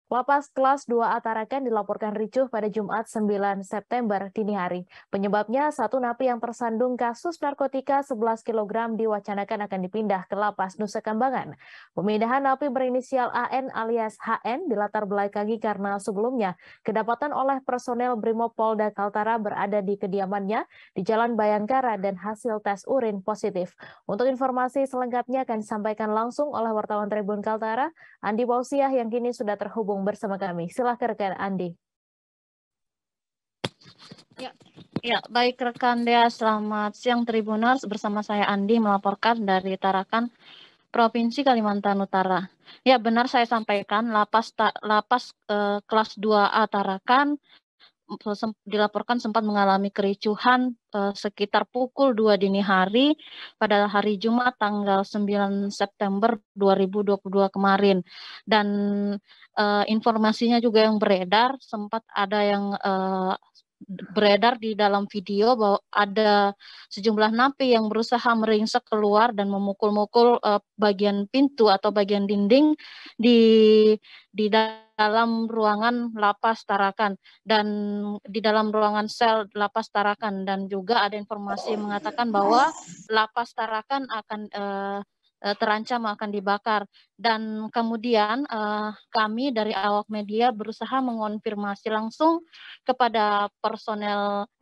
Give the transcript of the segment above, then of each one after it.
Lapas kelas 2A Tarakan dilaporkan ricuh pada Jumat 9 September dini hari. Penyebabnya satu napi yang tersandung kasus narkotika 11 kg diwacanakan akan dipindah ke lapas Nusa Kambangan. Pemindahan napi berinisial AN alias HN dilatar belakangi karena sebelumnya kedapatan oleh personel Brimob Polda Kaltara berada di kediamannya di Jalan Bayangkara dan hasil tes urin positif. Untuk informasi selengkapnya akan disampaikan langsung oleh wartawan Tribun Kaltara, Andi Pausiah yang kini sudah terhubung bersama kami. Silakan rekan Andi. Baik rekan Dea, selamat siang Tribuners. Bersama saya Andi melaporkan dari Tarakan, Provinsi Kalimantan Utara. Ya, benar saya sampaikan, lapas kelas 2A Tarakan dilaporkan sempat mengalami kericuhan sekitar pukul 2 dini hari pada hari Jumat tanggal 9 September 2022 kemarin. Dan informasinya juga yang beredar, sempat ada yang beredar di dalam video bahwa ada sejumlah napi yang berusaha meringsek keluar dan memukul-mukul bagian pintu atau bagian dinding di dalam ruangan lapas Tarakan dan di dalam ruangan sel lapas Tarakan, dan juga ada informasi yang mengatakan bahwa lapas Tarakan akan terancam akan dibakar. Dan kemudian kami dari awak media berusaha mengonfirmasi langsung kepada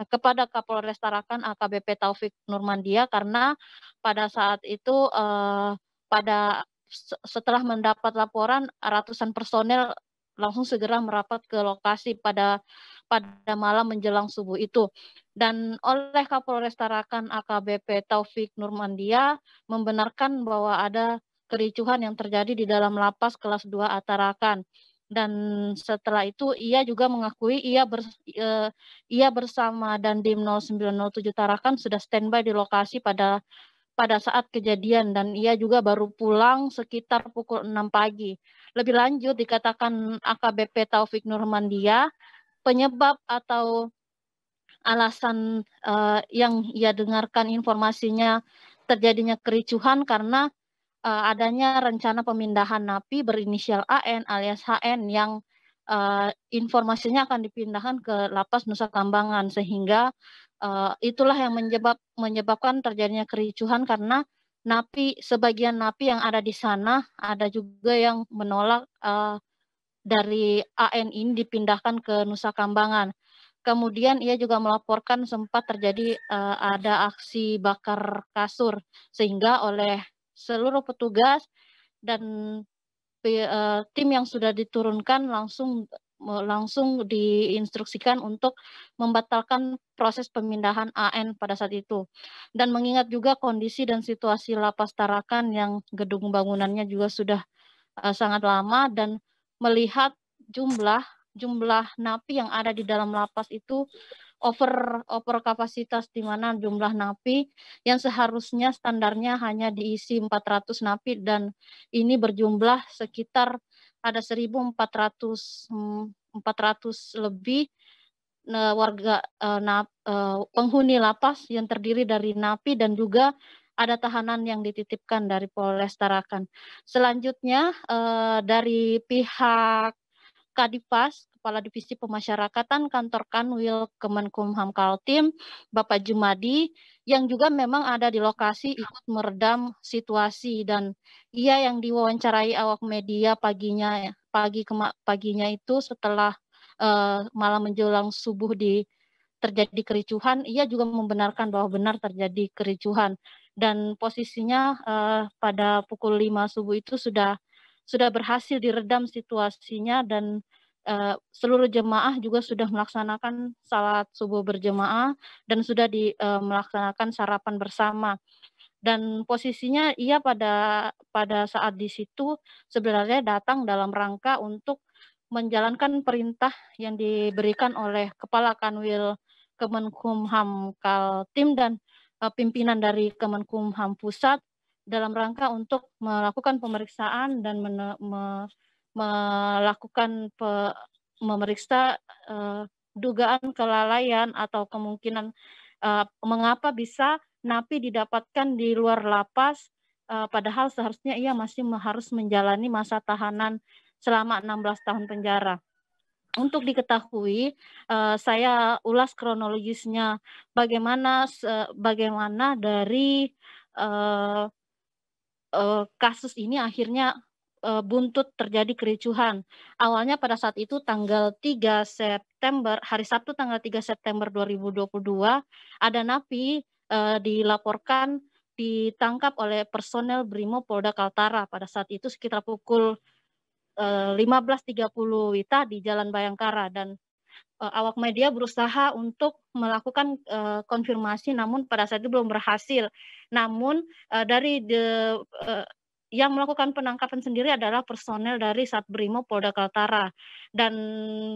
kepada Kapolres Tarakan AKBP Taufik Nurmandia, karena pada saat itu setelah mendapat laporan, ratusan personel langsung segera merapat ke lokasi pada malam menjelang subuh itu. Dan oleh Kapolres Tarakan AKBP Taufik Nurmandia membenarkan bahwa ada kericuhan yang terjadi di dalam lapas kelas 2A Tarakan. Dan setelah itu ia juga mengakui ia bersama Dandim 0907 Tarakan sudah standby di lokasi pada saat kejadian, dan ia juga baru pulang sekitar pukul 6 pagi. Lebih lanjut dikatakan AKBP Taufik Nurmandia, penyebab atau alasan yang ia dengarkan informasinya terjadinya kericuhan karena adanya rencana pemindahan napi berinisial AN alias HN yang informasinya akan dipindahkan ke lapas Nusa Kambangan, sehingga itulah yang menyebabkan terjadinya kericuhan karena sebagian napi yang ada di sana ada juga yang menolak dari AN ini dipindahkan ke Nusa Kambangan. Kemudian ia juga melaporkan sempat terjadi ada aksi bakar kasur, sehingga oleh seluruh petugas dan tim yang sudah diturunkan langsung diinstruksikan untuk membatalkan proses pemindahan AN pada saat itu. Dan mengingat juga kondisi dan situasi lapas Tarakan yang gedung bangunannya juga sudah sangat lama, dan melihat jumlah napi yang ada di dalam lapas itu over kapasitas, di mana jumlah napi yang seharusnya standarnya hanya diisi 400 napi dan ini berjumlah sekitar ada 1.400 lebih warga penghuni lapas yang terdiri dari napi dan juga ada tahanan yang dititipkan dari Polres Tarakan. Selanjutnya dari pihak Kadipas, Kepala Divisi Pemasyarakatan Kantor Kanwil Kemenkumham Kaltim, Bapak Jumadi, yang juga memang ada di lokasi ikut meredam situasi, dan ia yang diwawancarai awak media paginya itu setelah malam menjelang subuh terjadi kericuhan, ia juga membenarkan bahwa benar terjadi kericuhan, dan posisinya pada pukul 5 subuh itu sudah berhasil diredam situasinya, dan seluruh jemaah juga sudah melaksanakan salat subuh berjemaah dan sudah melaksanakan sarapan bersama. Dan posisinya ia pada saat di situ sebenarnya datang dalam rangka untuk menjalankan perintah yang diberikan oleh Kepala Kanwil Kemenkumham Kaltim dan pimpinan dari Kemenkumham Pusat dalam rangka untuk melakukan pemeriksaan dan memeriksa dugaan kelalaian atau kemungkinan mengapa bisa napi didapatkan di luar lapas, padahal seharusnya ia masih harus menjalani masa tahanan selama 16 tahun penjara. Untuk diketahui, saya ulas kronologisnya bagaimana dari, eee kasus ini akhirnya, buntut terjadi kericuhan. Awalnya pada saat itu tanggal 3 September, hari Sabtu tanggal 3 September 2022, ada napi, dilaporkan ditangkap oleh personel Brimob Polda Kaltara pada saat itu sekitar pukul, 15.30 WITA di Jalan Bayangkara dan awak media berusaha untuk melakukan, konfirmasi namun pada saat itu belum berhasil. Namun, dari yang melakukan penangkapan sendiri adalah personel dari Satbrimob Polda Kaltara dan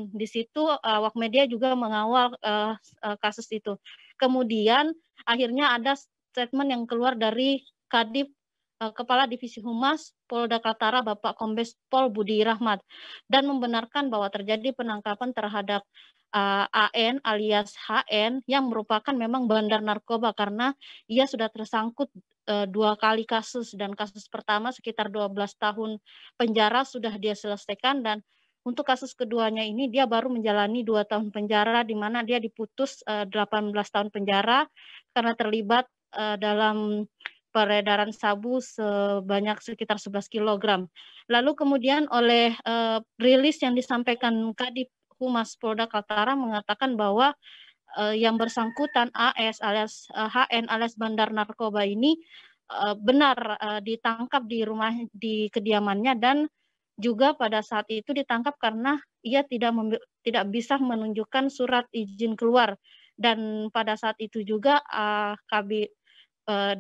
di situ awak media juga mengawal, kasus itu. Kemudian akhirnya ada statement yang keluar dari Kadif, Kepala Divisi Humas Polda Kaltara Bapak Kombes Pol Budi Rahmat dan membenarkan bahwa terjadi penangkapan terhadap AN alias HN yang merupakan memang bandar narkoba karena ia sudah tersangkut 2 kali kasus dan kasus pertama sekitar 12 tahun penjara sudah dia selesaikan dan untuk kasus keduanya ini dia baru menjalani 2 tahun penjara di mana dia diputus 18 tahun penjara karena terlibat dalam peredaran sabu sebanyak sekitar 11 kilogram. Lalu kemudian oleh rilis yang disampaikan Kadif Humas Polda Kaltara mengatakan bahwa, yang bersangkutan AS alias, HN alias bandar narkoba ini, benar, ditangkap di kediamannya dan juga pada saat itu ditangkap karena ia tidak bisa menunjukkan surat izin keluar dan pada saat itu juga,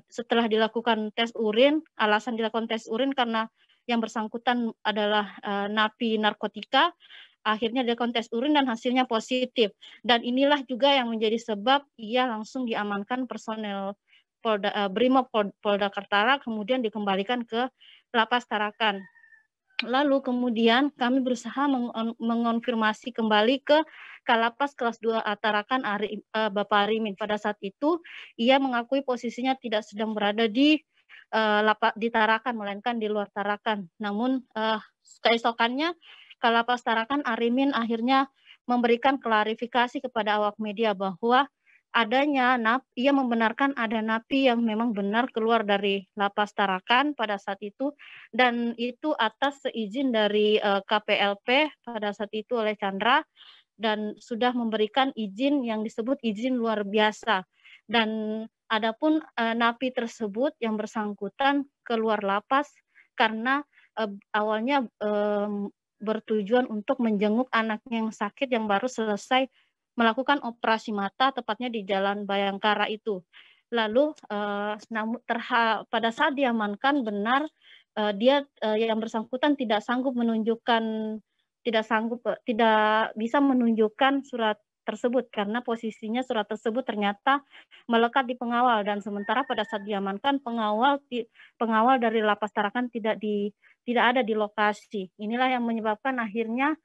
setelah dilakukan tes urin, alasan dilakukan tes urin karena yang bersangkutan adalah, napi narkotika, akhirnya dilakukan tes urin dan hasilnya positif. Dan inilah juga yang menjadi sebab ia langsung diamankan personel Brimob Polda Kaltara, kemudian dikembalikan ke Lapas Tarakan. Lalu kemudian kami berusaha mengonfirmasi kembali ke Kalapas kelas 2 Tarakan Bapak Arimin. Pada saat itu ia mengakui posisinya tidak sedang berada di Tarakan, melainkan di luar Tarakan. Namun, keesokannya Kalapas Tarakan Arimin akhirnya memberikan klarifikasi kepada awak media bahwa ia membenarkan ada napi yang memang benar keluar dari Lapas Tarakan pada saat itu dan itu atas seizin dari, KPLP pada saat itu oleh Chandra dan sudah memberikan izin yang disebut izin luar biasa. Dan adapun, napi tersebut yang bersangkutan keluar lapas karena, awalnya, bertujuan untuk menjenguk anaknya yang sakit yang baru selesai melakukan operasi mata tepatnya di Jalan Bayangkara itu. Lalu, pada saat diamankan benar, yang bersangkutan tidak bisa menunjukkan surat tersebut karena posisinya surat tersebut ternyata melekat di pengawal dan sementara pada saat diamankan pengawal dari Lapas Tarakan tidak ada di lokasi. Inilah yang menyebabkan akhirnya,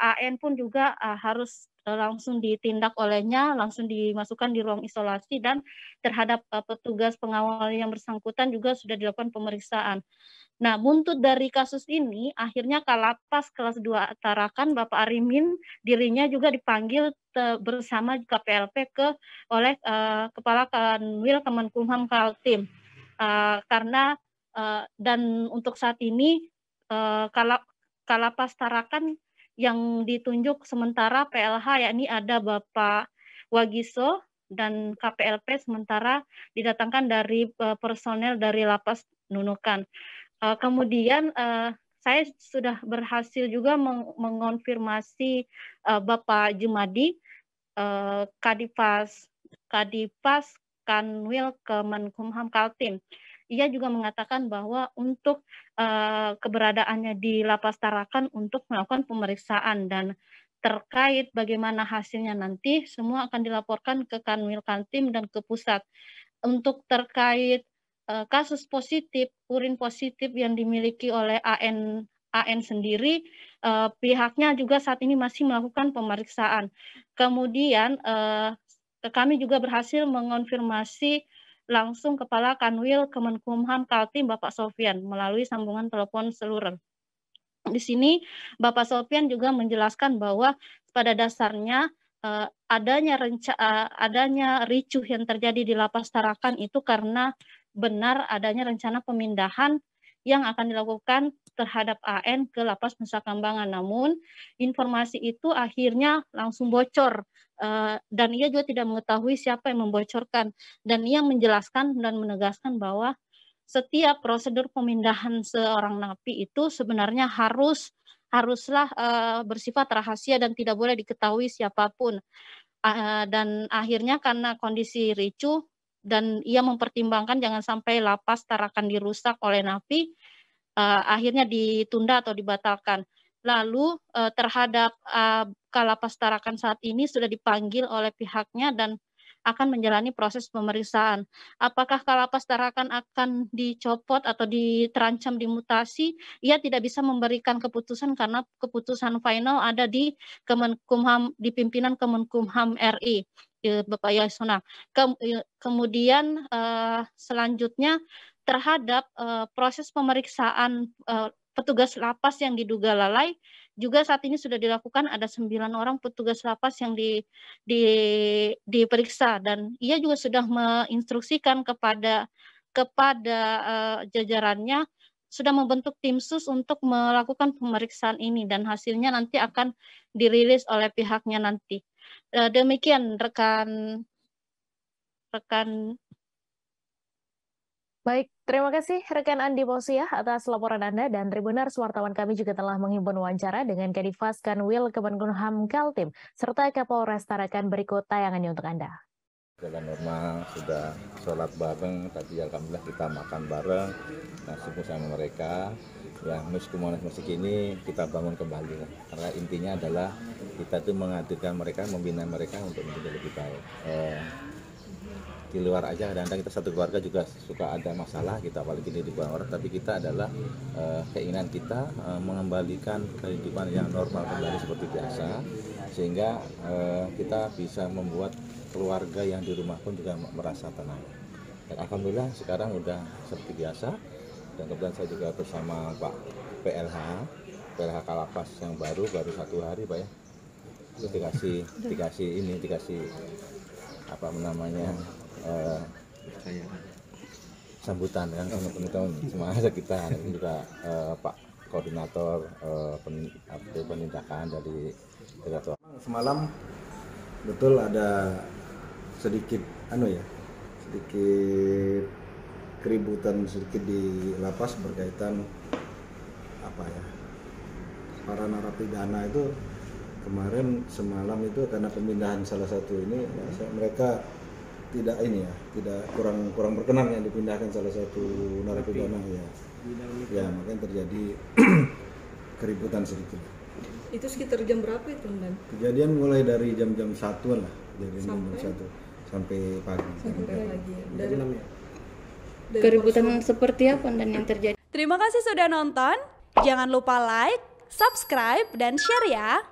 AN pun juga, harus, langsung ditindak olehnya, langsung dimasukkan di ruang isolasi dan terhadap, petugas pengawal yang bersangkutan juga sudah dilakukan pemeriksaan. Nah, buntut dari kasus ini akhirnya Kalapas kelas 2 Tarakan Bapak Arimin dirinya juga dipanggil bersama KPLP oleh, Kepala Kanwil Kemenkumham Kaltim, karena, dan untuk saat ini, Kalapas Tarakan yang ditunjuk sementara PLH yakni ada Bapak Wagiso dan KPLP sementara didatangkan dari, personel dari Lapas Nunukan. Kemudian, saya sudah berhasil juga mengonfirmasi, Bapak Jumadi, Kadipas Kanwil Kemenkumham Kaltim. Ia juga mengatakan bahwa untuk, keberadaannya di Lapas Tarakan untuk melakukan pemeriksaan dan terkait bagaimana hasilnya nanti semua akan dilaporkan ke Kanwil Kaltim dan ke pusat. Untuk terkait kasus positif, urin positif yang dimiliki oleh AN sendiri, pihaknya juga saat ini masih melakukan pemeriksaan. Kemudian, kami juga berhasil mengonfirmasi langsung Kepala Kanwil Kemenkumham Kaltim Bapak Sofyan melalui sambungan telepon seluler. Di sini Bapak Sopyan juga menjelaskan bahwa pada dasarnya adanya ricuh yang terjadi di Lapas Tarakan itu karena benar adanya rencana pemindahan yang akan dilakukan terhadap AN ke Lapas Nusa Kambangan. Namun informasi itu akhirnya langsung bocor dan ia juga tidak mengetahui siapa yang membocorkan, dan ia menjelaskan dan menegaskan bahwa setiap prosedur pemindahan seorang napi itu sebenarnya haruslah bersifat rahasia dan tidak boleh diketahui siapapun. Dan akhirnya karena kondisi ricuh dan ia mempertimbangkan jangan sampai Lapas Tarakan dirusak oleh napi, akhirnya ditunda atau dibatalkan. Lalu terhadap Kalapas Tarakan saat ini sudah dipanggil oleh pihaknya dan akan menjalani proses pemeriksaan. Apakah Kalapas Tarakan akan dicopot atau terancam dimutasi? Ia tidak bisa memberikan keputusan karena keputusan final ada di Kemenkumham, di pimpinan Kemenkumham RI, Bapak Yasona. Kemudian selanjutnya terhadap proses pemeriksaan petugas lapas yang diduga lalai juga saat ini sudah dilakukan. Ada 9 orang petugas lapas yang diperiksa, dan ia juga sudah menginstruksikan kepada jajarannya, sudah membentuk tim sus untuk melakukan pemeriksaan ini dan hasilnya nanti akan dirilis oleh pihaknya nanti. Demikian rekan. Baik, terima kasih rekan Andi Posiah atas laporan Anda, dan Tribuners wartawan kami juga telah menghimpun wawancara dengan Kadifas Kanwil Kemenkumham Kaltim serta Kapolres Tarakan. Berikut tayangannya untuk Anda. Jalan normal, sudah sholat bareng, tadi alhamdulillah kita makan bareng, nasi bersama mereka. Ya, musik ini kita bangun kembali, karena intinya adalah kita tuh menghadirkan mereka, membina mereka untuk menjadi lebih baik. Di luar aja kadang-kadang kita satu keluarga juga suka ada masalah kita, apalagi di lingkungan orang, tapi kita adalah keinginan kita mengembalikan kehidupan yang normal kembali seperti biasa, sehingga kita bisa membuat keluarga yang di rumah pun juga merasa tenang. Dan alhamdulillah sekarang udah seperti biasa, dan kemudian saya juga bersama Pak PLH Kalapas yang baru 1 hari Pak ya, dikasih apa namanya sambutan kan teman-teman semuanya kita, dan juga Pak Koordinator penindakan dari Direktur. Semalam betul ada sedikit keributan sedikit di lapas berkaitan para narapidana itu kemarin semalam itu karena pemindahan salah satu ini mereka tidak kurang berkenan yang dipindahkan salah satu narapidana ya makanya terjadi keributan sedikit. Itu sekitar jam berapa itu, Dan? Kejadian mulai dari jam 1-an lah, sampai pagi. Dari keributan seperti apa dan yang terjadi? Terima kasih sudah nonton. Jangan lupa like, subscribe, dan share ya.